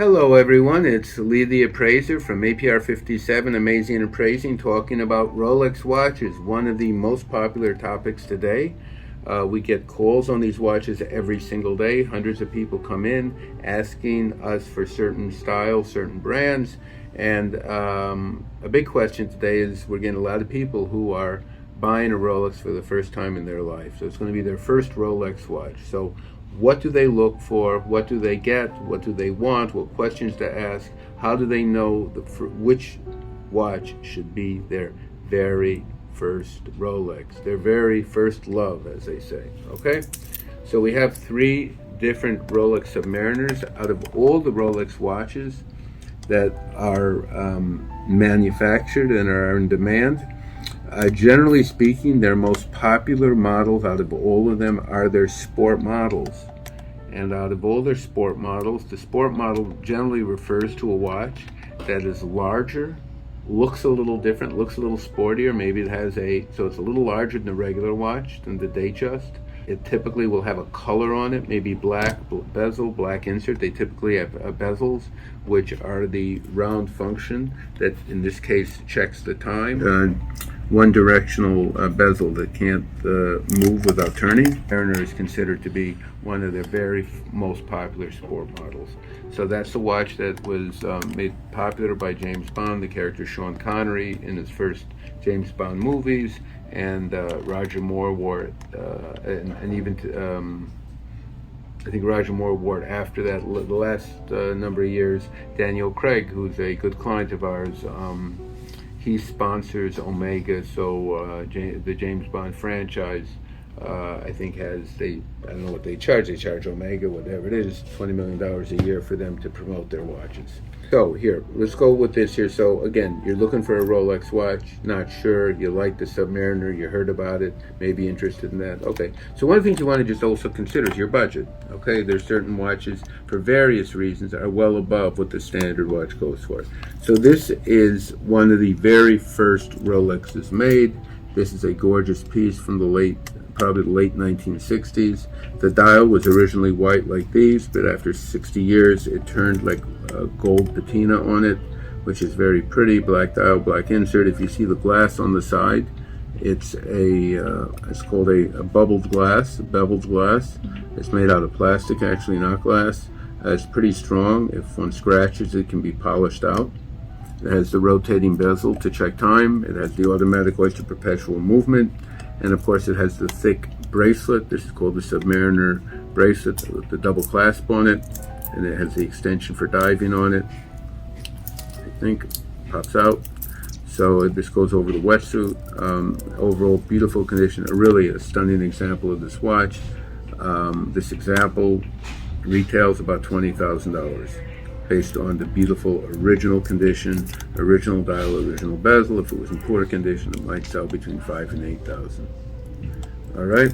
Hello everyone, it's Lee the Appraiser from APR 57 Amazing Appraising, talking about Rolex watches, one of the most popular topics today. We get calls on these watches every single day. Hundreds of people come in asking us for certain styles, certain brands, and a big question today is we're getting a lot of people who are buying a Rolex for the first time in their life. So it's going to be their first Rolex watch. So what do they look for? What do they get? What do they want? What questions to ask? How do they know which watch should be their very first Rolex, their very first love, as they say? Okay, so we have three different Rolex Submariners. Out of all the Rolex watches that are manufactured and are in demand, generally speaking, their most popular models out of all of them are their sport models. And out of all their sport models, the sport model generally refers to a watch that is larger, looks a little different, looks a little sportier. Maybe it has so it's a little larger than a regular watch, than the Datejust. It typically will have a color on it, maybe black bezel, black insert. They typically have bezels, which are the round function that in this case checks the time. One directional bezel that can't move without turning. Submariner is considered to be one of their very most popular sport models. So that's the watch that was made popular by James Bond, the character Sean Connery in his first James Bond movies, and Roger Moore wore it, and even I think Roger Moore wore it after that. The last number of years, Daniel Craig, who's a good client of ours, he sponsors Omega, so the James Bond franchise, I think I don't know what they charge Omega, whatever it is, $20 million a year for them to promote their watches. So here, let's go with this here. So again, you're looking for a Rolex watch, not sure, you like the Submariner, you heard about it, maybe interested in that. Okay, so one of the things you want to just also consider is your budget. Okay, there's certain watches, for various reasons, are well above what the standard watch goes for. So this is one of the very first Rolexes made. This is a gorgeous piece from probably the late 1960s. The dial was originally white like these, but after 60 years it turned like gold patina on it, which is very pretty. Black dial, black insert. If you see the glass on the side, it's called a beveled glass. It's made out of plastic, actually, not glass. It's pretty strong. If one scratches, it can be polished out. It has the rotating bezel to check time. It has the automatic oyster perpetual movement. And of course it has the thick bracelet. This is called the Submariner bracelet with the double clasp on it. And it has the extension for diving on it. I think pops out. So this goes over the wetsuit. Overall beautiful condition. Really a stunning example of this watch. This example retails about $20,000. Based on the beautiful original condition, original dial, original bezel. If it was in poor condition, it might sell between $5,000 and $8,000. All right.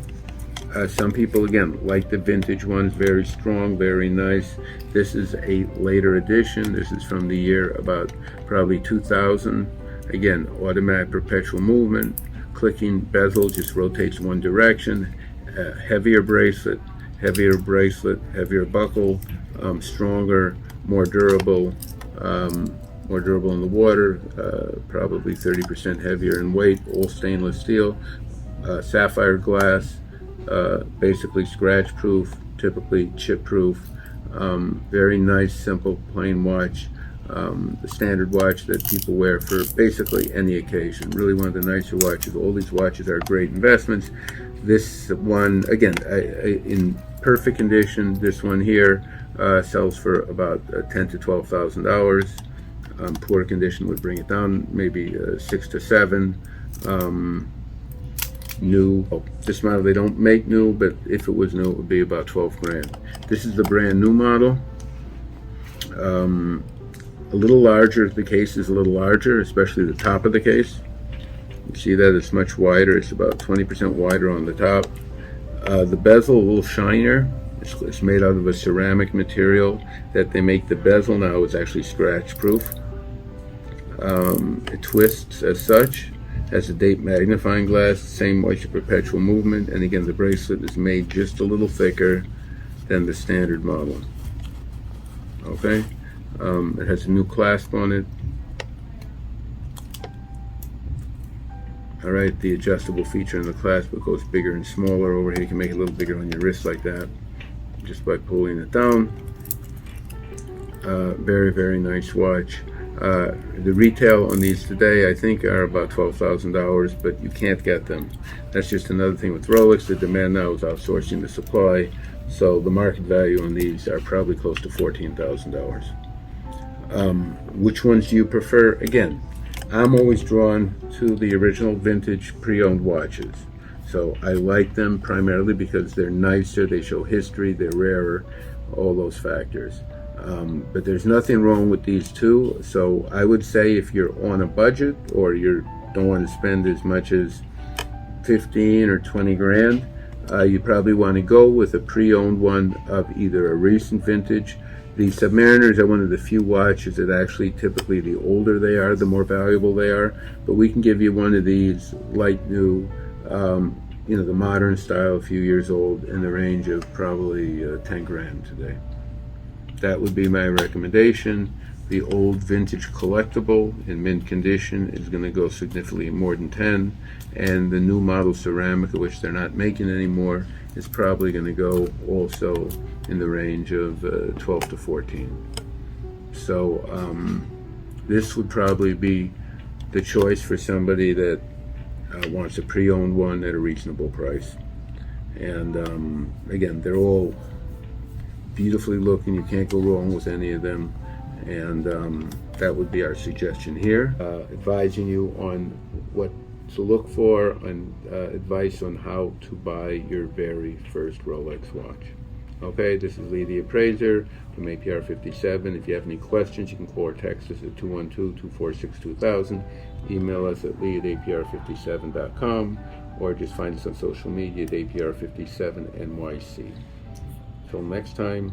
Some people, again, like the vintage ones, very strong, very nice. This is a later edition. This is from the year about probably 2000. Again, automatic perpetual movement, clicking bezel just rotates one direction. Heavier bracelet, heavier buckle, stronger, more durable in the water, probably 30% heavier in weight, all stainless steel, sapphire glass, basically scratch proof, typically chip proof, very nice, simple, plain watch, the standard watch that people wear for basically any occasion. Really one of the nicer watches. All these watches are great investments. This one, again, in perfect condition, this one here sells for about $10,000 to $12,000. Poor condition would bring it down maybe 6 to 7. New, this model they don't make new, but if it was new, it would be about 12 grand. This is the brand new model. A little larger. The case is a little larger, especially the top of the case. You see that it's much wider. It's about 20% wider on the top. The bezel a little shinier. It's made out of a ceramic material that they make the bezel now. It's actually scratch proof. It twists as such. Has a date magnifying glass, same oyster perpetual movement, and again the bracelet is made just a little thicker than the standard model. Okay, It has a new clasp on it. Alright, the adjustable feature in the clasp, it goes bigger and smaller. Over here you can make it a little bigger on your wrist like that, just by pulling it down. Very, very nice watch. The retail on these today, I think, are about $12,000, but you can't get them. That's just another thing with Rolex. The demand now is outsourcing the supply, so the market value on these are probably close to $14,000. Which ones do you prefer? Again, I'm always drawn to the original vintage pre-owned watches. So I like them primarily because they're nicer, they show history, they're rarer, all those factors. But there's nothing wrong with these two. So I would say if you're on a budget or you don't want to spend as much as 15 or 20 grand, you probably want to go with a pre-owned one of either a recent vintage. The Submariners are one of the few watches that actually, typically, the older they are, the more valuable they are. But we can give you one of these light new, you know, the modern style, a few years old, in the range of probably 10 grand today. That would be my recommendation. The old vintage collectible in mint condition is going to go significantly more than 10, and the new model ceramic, which they're not making anymore, is probably going to go also in the range of 12 to 14. So this would probably be the choice for somebody that wants a pre-owned one at a reasonable price. And again, they're all beautifully looking. You can't go wrong with any of them. And that would be our suggestion here. Advising you on what to look for and advice on how to buy your very first Rolex watch. Okay, this is Lee the Appraiser from APR 57. If you have any questions, you can call or text us at 212-246-2000. Email us at lee@apr57.com, or just find us on social media at APR57NYC. Till next time,